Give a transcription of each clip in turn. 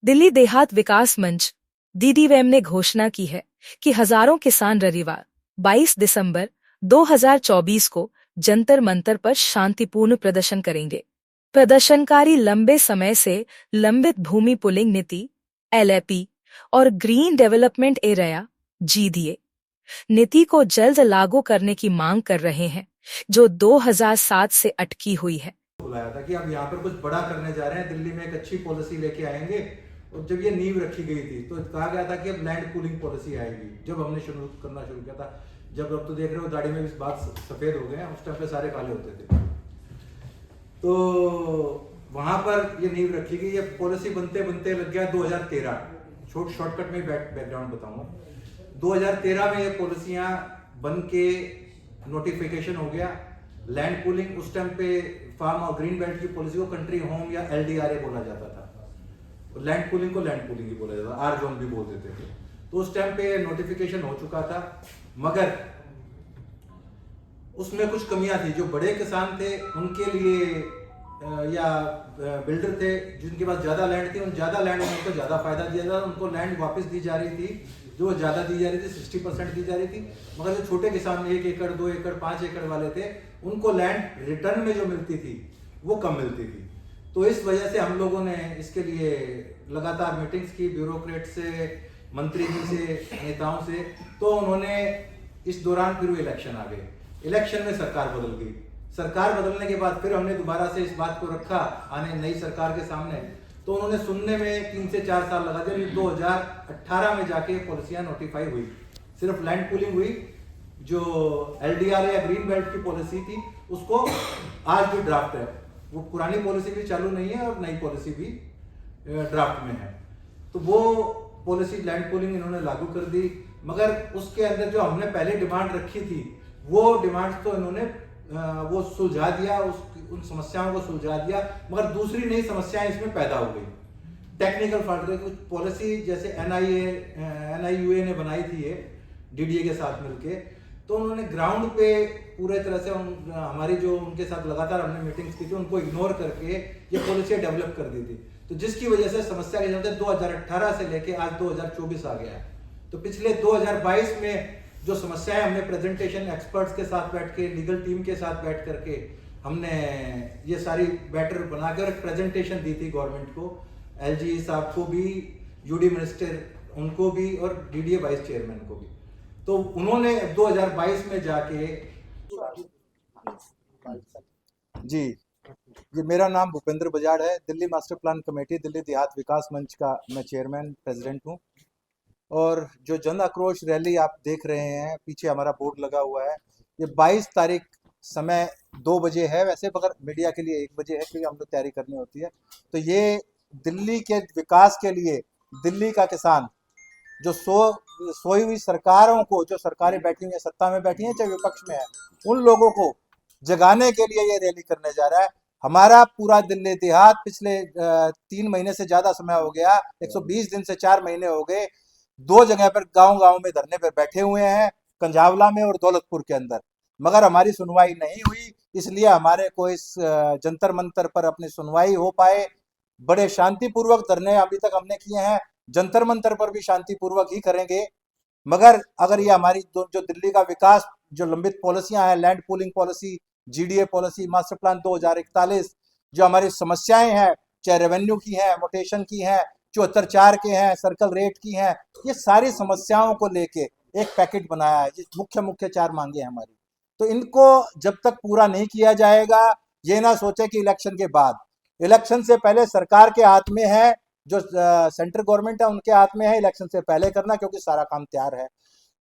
दिल्ली देहात विकास मंच DDVM ने घोषणा की है कि हजारों किसान रविवार 22 दिसंबर 2024 को जंतर मंतर पर शांतिपूर्ण प्रदर्शन करेंगे। प्रदर्शनकारी लंबे समय से लंबित भूमि पुलिंग नीति LAP और ग्रीन डेवलपमेंट एरिया GDA नीति को जल्द लागू करने की मांग कर रहे हैं, जो 2007 से अटकी हुई है। बुलाया था कि हम यहाँ पर कुछ बड़ा करने जा रहे हैं, दिल्ली में एक अच्छी पॉलिसी लेके आएंगे। और जब ये नींव रखी गई थी तो कहा गया था कि अब लैंड पूलिंग पॉलिसी आएगी। जब हमने शुरू किया था, जब अब तो देख रहे हो दाढ़ी में भी बात सफेद हो गए हैं, उस टाइम पे सारे काले होते थे। तो वहां पर ये नींव रखी गई। ये पॉलिसी बनते बनते लग गया 2013। शॉर्टकट में बैकग्राउंड बताऊंगा। 2013 में ये पॉलिसियां बन के नोटिफिकेशन हो गया। लैंड पूलिंग उस टाइम पे फार्म और ग्रीन बेल्ट की पॉलिसी को कंट्री होम या LDRA बोला जाता था। लैंड पूलिंग को लैंड पूलिंग ही बोला जाता था, R जोन भी बोल देते थे। तो उस टाइम पे नोटिफिकेशन हो चुका था, मगर उसमें कुछ कमियां थी। जो बड़े किसान थे उनके लिए या बिल्डर थे जिनके पास ज्यादा लैंड थी, उन ज्यादा लैंड में उनको ज्यादा फायदा दिया था। उनको लैंड वापस दी जा रही थी, जो ज्यादा दी जा रही थी 60% दी जा रही थी। मगर जो छोटे किसान 1 एकड़ 2 एकड़ 5 एकड़ वाले थे, उनको लैंड रिटर्न में जो मिलती थी वो कम मिलती थी। तो इस वजह से हम लोगों ने इसके लिए लगातार मीटिंग्स की, ब्यूरोक्रेट से, मंत्री जी से, नेताओं से। तो उन्होंने इस दौरान फिर वो इलेक्शन आ गए। इलेक्शन में सरकार बदल गई। सरकार बदलने के बाद फिर हमने दोबारा से इस बात को रखा आने नई सरकार के सामने। तो उन्होंने सुनने में 3 से 4 साल लगा दिया। 2018 में जाके पॉलिसियां नोटिफाई हुई। सिर्फ लैंड पूलिंग हुई। जो LDRA या ग्रीन बेल्ट की पॉलिसी थी उसको आज भी ड्राफ्ट है। वो पुरानी पॉलिसी भी चालू नहीं है और नई पॉलिसी भी ड्राफ्ट में है। तो वो पॉलिसी लैंड पूलिंग इन्होंने लागू कर दी। मगर उसके अंदर जो हमने पहले डिमांड रखी थी वो डिमांड तो इन्होंने वो सुलझा दिया, उन समस्याओं को सुलझा दिया। मगर दूसरी नई समस्याएं इसमें पैदा हो गई। टेक्निकल फॉल्ट, कुछ पॉलिसी जैसे NIUA ने बनाई थी ये DDA के साथ मिलके। तो उन्होंने ग्राउंड पे पूरे तरह से हमारी जो उनके साथ लगातार हमने मीटिंग्स की थी उनको इग्नोर करके ये पॉलिसी डेवलप कर दी थी। तो जिसकी वजह से समस्या के चलते 2018 से लेके आज 2024 आ गया है। तो पिछले 2022 में जो समस्याएं हमने प्रेजेंटेशन एक्सपर्ट्स के साथ बैठ के, लीगल टीम के साथ बैठ करके हमने ये सारी बैटर बनाकर प्रेजेंटेशन दी थी गवर्नमेंट को, LG साहब को भी, UD मिनिस्टर उनको भी और DDA वाइस चेयरमैन को भी। तो उन्होंने 2022 में जाके जी, ये मेरा नाम भूपेंद्र बजाड़ है। Delhi master plan committee, Delhi देहात विकास मंच का मैं चेयरमैन प्रेसिडेंट हूँ। और जो जन आक्रोश रैली आप देख रहे हैं, पीछे हमारा बोर्ड लगा हुआ है, ये 22 तारीख समय 2 बजे है। वैसे मगर मीडिया के लिए 1 बजे है क्योंकि हम लोग तैयारी करनी होती है। तो ये दिल्ली के विकास के लिए दिल्ली का किसान जो सोई हुई सरकारों को, जो सरकारें बैठी हुई हैं, सत्ता में बैठी हैं चाहे विपक्ष में है, उन लोगों को जगाने के लिए ये रैली करने जा रहा है। हमारा पूरा दिल्ली देहात पिछले 3 महीने से ज्यादा समय हो गया, 120 दिन से 4 महीने हो गए, 2 जगह पर गांव में धरने पर बैठे हुए हैं, कंझावला में और दौलतपुर के अंदर। मगर हमारी सुनवाई नहीं हुई। इसलिए हमारे को इस जंतर मंतर पर अपनी सुनवाई हो पाए। बड़े शांतिपूर्वक धरने अभी तक हमने किए हैं, जंतर मंतर पर भी शांतिपूर्वक ही करेंगे। मगर अगर ये हमारी जो दिल्ली का विकास, जो लंबित पॉलिसियां हैं, land pooling policy, GDA policy, master plan 2041, जो हमारी समस्याएं हैं, चाहे रेवेन्यू की हैं, मोटेशन की हैं, 74(4) के हैं, सर्कल रेट की हैं, ये सारी समस्याओं को लेके एक पैकेट बनाया है। मुख्य 4 मांगे हैं हमारी। तो इनको जब तक पूरा नहीं किया जाएगा, ये ना सोचे कि इलेक्शन के बाद, इलेक्शन से पहले सरकार के हाथ में है, जो सेंट्रल गवर्नमेंट है उनके हाथ में है इलेक्शन से पहले करना, क्योंकि सारा काम तैयार है।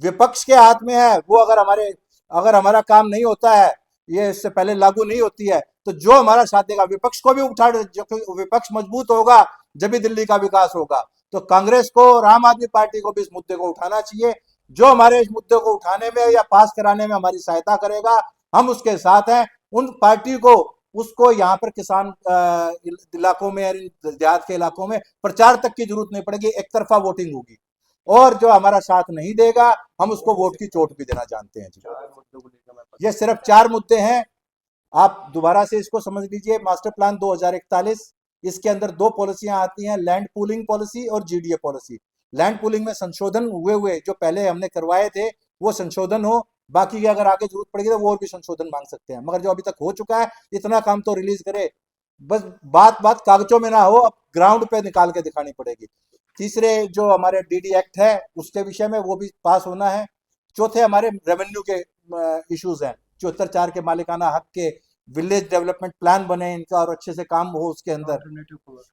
विपक्ष के हाथ में है, वो अगर हमारा काम नहीं होता है, ये इससे पहले लागू नहीं होती है, तो जो हमारा साथ देगा, विपक्ष को भी उठा, जो विपक्ष मजबूत होगा जब भी दिल्ली का विकास होगा। तो कांग्रेस को और आम आदमी पार्टी को भी इस मुद्दे को उठाना चाहिए। जो हमारे इस मुद्दे को उठाने में या पास कराने में हमारी सहायता करेगा, हम उसके साथ हैं। उन पार्टी को, उसको यहाँ पर किसान इलाकों में, देहात के इलाकों में प्रचार तक की जरूरत नहीं पड़ेगी, एक तरफा वोटिंग होगी। और जो हमारा साथ नहीं देगा, हम उसको वोट की चोट भी देना जानते हैं जी। ये सिर्फ 4 मुद्दे हैं, आप दोबारा से इसको समझ लीजिए। मास्टर प्लान 2041, इसके अंदर दो पॉलिसियां आती हैं, लैंड पूलिंग पॉलिसी और जीडीए पॉलिसी। लैंड पूलिंग में संशोधन हुए जो पहले हमने करवाए थे वो संशोधन हो, बाकी की अगर आगे जरूरत पड़ेगी तो वो और भी संशोधन मांग सकते हैं, मगर जो अभी तक हो चुका है इतना काम तो रिलीज करे। बस बात बात कागजों में ना हो, अब ग्राउंड पे निकाल के दिखानी पड़ेगी। तीसरे जो हमारे डीडी एक्ट है उसके विषय में वो भी पास होना है। चौथे हमारे रेवेन्यू के इश्यूज हैं, 74(4) के मालिकाना हक के, विलेज डेवलपमेंट प्लान बने इनका और अच्छे से काम हो उसके अंदर,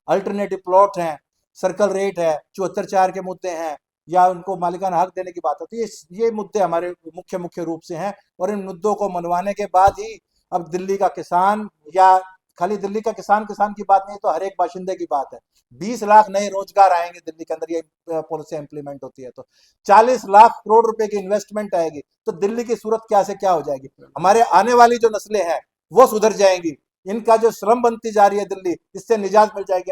अल्टरनेटिव प्लॉट हैं, सर्कल रेट है, 74(4) के मुद्दे हैं, या उनको मालिकाना हक देने की बात होती है। ये मुद्दे हमारे मुख्य मुख्य रूप से हैं, और इन मुद्दों को मनवाने के बाद ही अब दिल्ली का किसान, या खाली दिल्ली का किसान किसान की बात नहीं तो हर एक बाशिंदे की बात है, 20 लाख नए रोजगार आएंगे दिल्ली के अंदर, ये पॉलिसी इंप्लीमेंट होती है तो 40 लाख करोड़ रुपए की इन्वेस्टमेंट आएगी, तो दिल्ली की सूरत क्या से क्या हो जाएगी। हमारे आने वाली जो नस्लें हैं वो सुधर जाएंगी, इनका जो श्रम बनती जा रही है दिल्ली, इससे निजात मिल जाएगी।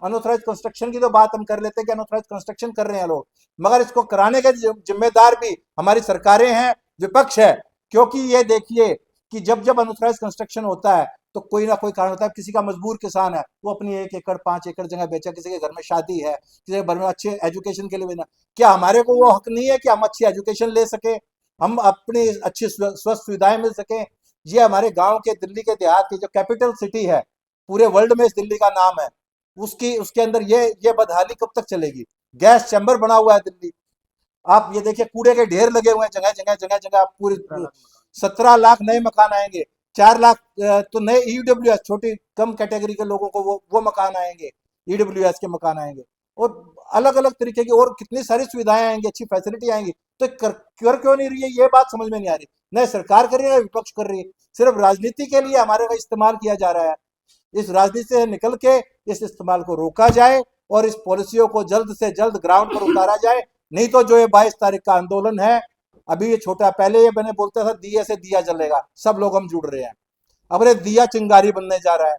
अनऑथराइज कंस्ट्रक्शन की तो बात हम कर लेते हैं कि अनऑथराइज कंस्ट्रक्शन कर रहे हैं लोग, मगर इसको कराने के जिम्मेदार भी हमारी सरकारें हैं, विपक्ष है। क्योंकि ये देखिए कि जब जब अनऑथराइज कंस्ट्रक्शन होता है तो कोई ना कोई कारण होता है। किसी का मजबूर किसान है, वो अपनी 1 एकड़ 5 एकड़ जगह बेचा, किसी के घर में शादी है, किसी के घर में अच्छे एजुकेशन के लिए बेचा, क्या हमारे को वो हक नहीं है कि हम अच्छी एजुकेशन ले सके, हम अपनी अच्छी स्वस्थ सुविधाएं मिल सके। ये हमारे गांव के, दिल्ली के देहात की जो कैपिटल सिटी है, पूरे वर्ल्ड में इस दिल्ली का नाम है, उसकी उसके अंदर ये बदहाली कब तक चलेगी। गैस चैम्बर बना हुआ है दिल्ली, आप ये देखिए कूड़े के ढेर लगे हुए हैं जगह जगह जगह जगह, पूरी 17 लाख नए मकान आएंगे, 4 लाख तो नए ईडब्ल्यूएस, छोटी कम कैटेगरी के लोगों को वो मकान आएंगे, ईडब्ल्यूएस के मकान आएंगे, और अलग अलग तरीके की और कितनी सारी सुविधाएं आएंगी, अच्छी फैसिलिटी आएंगी। तो कर क्यों नहीं रही है, ये बात समझ में नहीं आ रही। न सरकार कर रही है, न विपक्ष कर रही है, सिर्फ राजनीति के लिए हमारे का इस्तेमाल किया जा रहा है। इस राजनीति से निकल के इस इस्तेमाल को रोका जाए और इस पॉलिसियों को जल्द से जल्द ग्राउंड पर उतारा जाए, नहीं तो जो ये 22 तारीख का आंदोलन है, अभी ये छोटा, पहले ये मैंने बोलता था दिए से दिया जलेगा, सब लोग हम जुड़ रहे हैं, अब ये दिया चिंगारी बनने जा रहा है।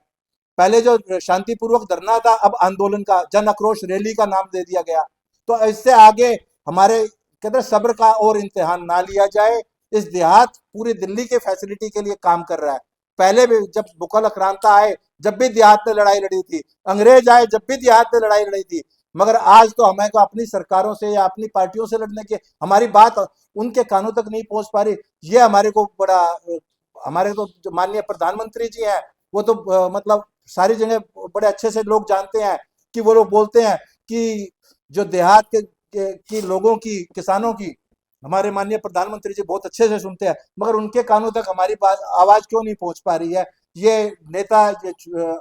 पहले जो शांतिपूर्वक धरना था, अब आंदोलन का, जन आक्रोश रैली का नाम दे दिया गया। तो इससे आगे हमारे कहते सब्र का और इम्तिहान ना लिया जाए। इस देहात पूरी दिल्ली के फैसिलिटी के लिए काम कर रहा है। पहले भी जब मुगल आक्रांता आए, जब भी देहात ने लड़ाई लड़ी थी, अंग्रेज आए जब भी देहात ने लड़ाई लड़ी थी, मगर आज तो हमें को अपनी सरकारों से या अपनी पार्टियों से लड़ने की, हमारी बात उनके कानों तक नहीं पहुंच पा रही। ये हमारे को बड़ा, हमारे तो जो माननीय प्रधानमंत्री जी हैं वो तो मतलब सारी जगह बड़े अच्छे से लोग जानते हैं कि वो लोग बोलते हैं कि जो देहात के लोगों की, किसानों की, हमारे माननीय प्रधानमंत्री जी बहुत अच्छे से सुनते हैं, मगर उनके कानों तक हमारी बात, आवाज क्यों नहीं पहुंच पा रही है। ये नेता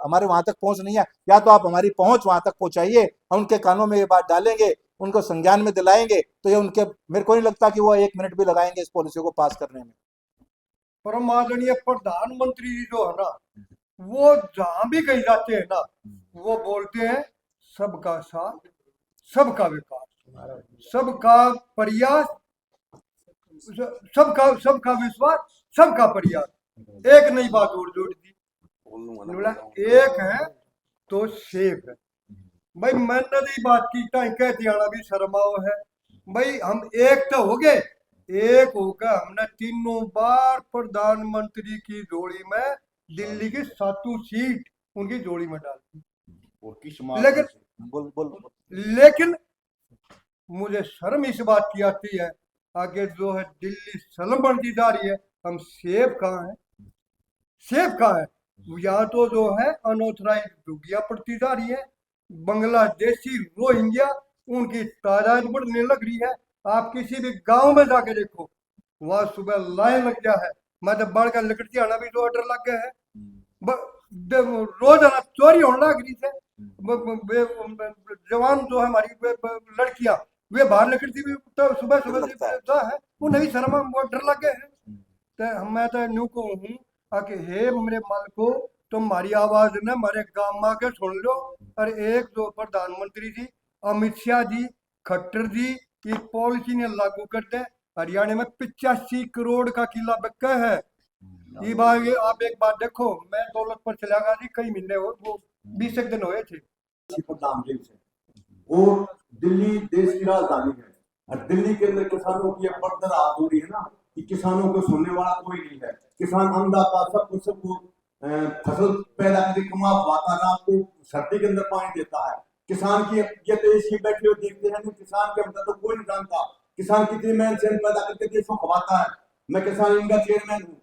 हमारे वहां तक पहुंच नहीं है, या तो आप हमारी पहुंच वहां तक पहुंचाइए, हम उनके कानों में ये बात डालेंगे, उनको संज्ञान में दिलाएंगे, तो ये उनके, मेरे को नहीं लगता कि वो 1 मिनट भी लगाएंगे इस पॉलिसी को पास करने में। परम आदरणीय प्रधानमंत्री जी जो है ना, वो जहां भी कहीं जाते हैं ना, वो बोलते हैं सबका साथ, सबका विकास, सबका प्रयास, सबका सबका विश्वास, सबका प्रयास। एक नई बात और जोड़ दी, बोला एक है तो सेफ है। भाई मैंने भी बात की, कहती आना भी शर्माओ है। भाई हम एक तो हो गए, एक होकर हमने तीनों बार प्रधानमंत्री की जोड़ी में दिल्ली की 7 सीट उनकी जोड़ी में डाल दी। लेकिन मुझे शर्म इस बात की आती है, आगे जो है दिल्ली सलम बनती जा रही है, हम सेफ कहाँ है, सेफ कहाँ है। यहाँ तो जो है अनऑथराइज डुगिया पड़ती जा रही है, बांग्लादेशी रोहिंग्या उनकी तादाद बढ़ने लग रही है। आप किसी भी गांव में जाके देखो, वहां सुबह लाइन लग गया है। मैं तो बढ़ कर लकड़ती आना भी तो ऑर्डर लग गया है, रोजाना चोरी होने लग रही है। जवान जो है हमारी लड़कियां, वे बाहर निकलती भी तो सुबह सुबह है, वो नहीं शर्मा, वो डर लग गए हैं। तो मैं तो न्यू को हूँ कि हे मेरे माल को, तुम हमारी आवाज ने हमारे गांव में आके सुन लो। और एक जो प्रधानमंत्री जी अमित शाह जी, खट्टर जी, इस पॉलिसी ने लागू कर दे। हरियाणा में 85 करोड़ का किला बिका है। ये बात आप एक बात देखो, मैं दौलत पर चला गया जी, कई महीने हो, वो 20 दिन हुए थे। प्रधानमंत्री से और दिल्ली देश की राजधानी है, और दिल्ली के अंदर किसानों की बरदर हाथ हो रही है ना, कि किसानों को सुनने वाला कोई नहीं है। किसान अंधा पा सबको फसल पैदा करके कमा पाता ना आपको सर्दी के अंदर पानी देता है। किसान की ये तो इसी बैठे हुए देखते हैं, किसान के अंदर तो कोई नहीं जानता किसान कितनी मेहनत से पैदा करके देश को खवाता है। मैं किसान इंडिया चेयरमैन हूँ।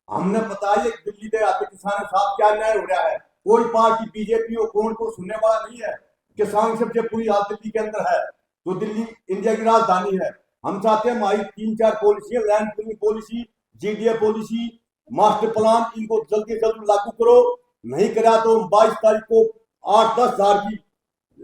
हमने बताया दिल्ली के आते किसान के साथ क्या न्याय हो रहा है। कोई पार्टी बीजेपी और कौन को सुनने वाला नहीं है। किसान सबसे पूरी हालत दिल्ली के अंदर है। तो दिल्ली इंडिया की राजधानी है। हम चाहते हैं हमारी 3-4 पॉलिसी है, land pooling policy, GDA policy, master plan, इनको जल्दी से जल्दी लागू करो। नहीं करा तो 22 तारीख को 8-10 हजार की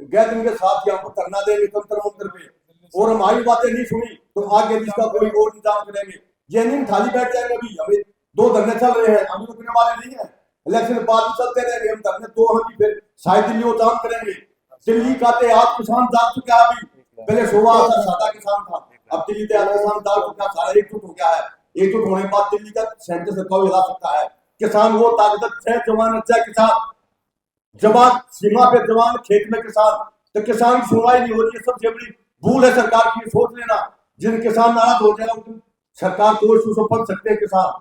गैदरिंग के साथ यहाँ पर धरना देंगे तंत्र मंत्र पे, और हमारी बातें नहीं सुनी तो आगे इसका कोई और इंतजाम करेंगे। ये नहीं थाली बैठ जाएंगे। अभी हमें 2 धरने चल रहे हैं, हम रुकने वाले नहीं है। इलेक्शन बाद में चलते रहेंगे हम धरने, 2 हम फिर शायद दिल्ली को जाम करेंगे। दिल्ली का आज किसान जाग चुका है। अभी पहले 16 था सादा किसान था, अब दिल्ली के किसान जाग चुका, सारा एकजुट हो गया है। एकजुट होने के बाद दिल्ली का सेंटर सरकार हिला सकता है। किसान वो ताकत है, जवान अच्छा किसान, जवान सीमा पे जवान, खेत में किसान। तो किसान की सुनवाई नहीं हो रही है, सबसे बड़ी भूल है सरकार की। सोच लेना जिन किसान नाराज हो जाए उन सरकार को इसको पढ़ सकते हैं किसान।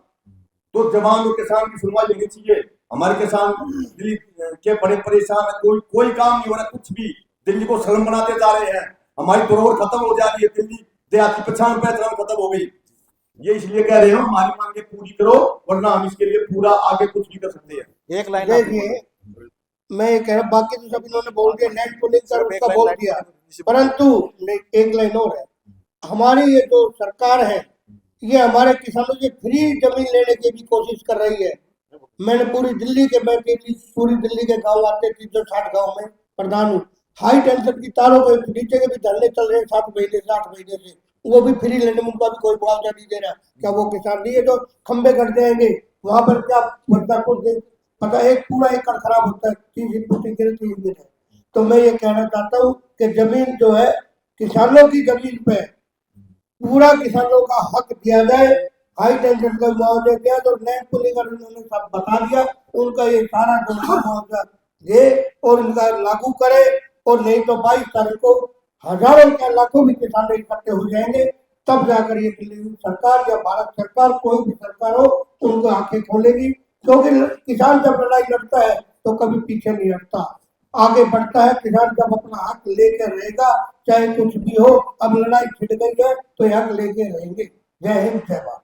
तो जवान और किसान की सुनवाई होनी चाहिए। हमारे किसान दिल्ली के बड़े परेशान है, कोई काम नहीं हो रहा, कुछ भी दिल्ली को सलम बनाते जा रहे हैं। हमारी धरोहर खत्म हो जा रही है, दिल्ली देहाती 95% खत्म हो गई। ये इसलिए कह रहे हो हमारी मांगे पूरी करो, वरना हम इसके लिए पूरा आगे कुछ नहीं कर सकते हैं। एक लाइन देखिए, मैं ये कह रहा, बाकी तो सब इन्होंने बोल दिया, लैंड पुलिंग कर उसका बोल दिया, परंतु एक लाइन और है। हमारी ये जो सरकार है ये हमारे किसानों से फ्री जमीन लेने की भी कोशिश कर रही है। मैंने पूरी दिल्ली के गांव आते 360 गांव में प्रधान हूँ। हाई टेंशन की तारों के नीचे के भी धरने चल रहे हैं 7 महीने से 8 महीने से, वो भी फ्री लेने में उनका भी कोई मुआवजा नहीं दे रहा। क्या वो किसान नहीं है जो खंबे कर देंगे वहां पर? क्या पता, एक पूरा एकड़ खराब होता है, 30 फुट गिरती है। तो मैं ये कहना चाहता हूँ कि जमीन जो है किसानों की जमीन पे पूरा किसानों का हक दिया जाए। हाई टेंशन का मुआवजा दिया तो लैंड पुलिंग उन्होंने सब बता दिया, उनका ये सारा जो मुआवजा दे और इनका लागू करे। और नहीं तो 22 तारीख को हजारों क्या लाखों भी किसान इकट्ठे हो जाएंगे, तब जाकर ये दिल्ली सरकार या भारत सरकार कोई भी सरकार हो उनको आंखें खोलेगी। क्योंकि किसान जब लड़ाई लड़ता है तो कभी पीछे नहीं हटता, आगे बढ़ता है। किसान जब अपना हक लेकर रहेगा चाहे कुछ भी हो, अब लड़ाई छिड़ गई है तो हक लेके रहेंगे। जय हिंद, जय भारत।